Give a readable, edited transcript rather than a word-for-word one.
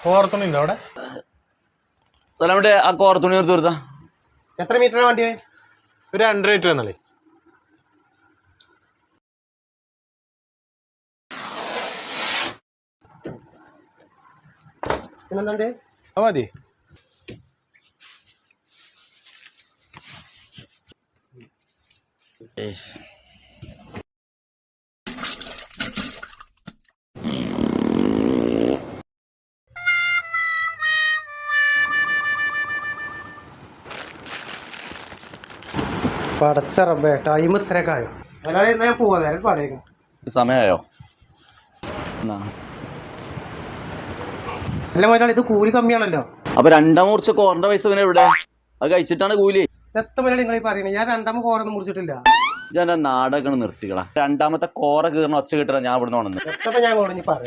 കോർത്തുണി ഉണ്ടോ അവിടെ? സ്ഥലം ആ കോർത്തുണി എടുത്ത് കൊടുത്താ. എത്ര മീറ്ററാണ് വണ്ടി? ഒരു 2 മീറ്റർ എന്നല്ലേ? പിന്നെന്താണ്ട് മതി. പടച്ച റബ്ബേ, ടൈം ഇത്രയൊക്കെ ആയോ? ഒരാളെ പോവാ നേരം പടയേക്കും. സമയമായോ? അല്ല മുതലാളി, ഇത് കൂലി കമ്മിയാണല്ലോ. അപ്പൊ 2 മുറിച്ച കോറിന്റെ പൈസ പിന്നെ എവിടെ? അത് കഴിച്ചിട്ടാണ് കൂലി. എത്ര മുതലാളി നിങ്ങൾ പറയുന്നത്? ഞാൻ 2ാമത്തെ കോറൊന്നും മുറിച്ചിട്ടില്ല. ഞാൻ നാടകം നിർത്തിക്കളാ. 2ാമത്തെ കോറ കീറിന് ഒച്ച കിട്ടണ ഞാൻ ഇവിടുന്ന് ഉണർന്നു. എത്ര ഞാൻ പറയാം.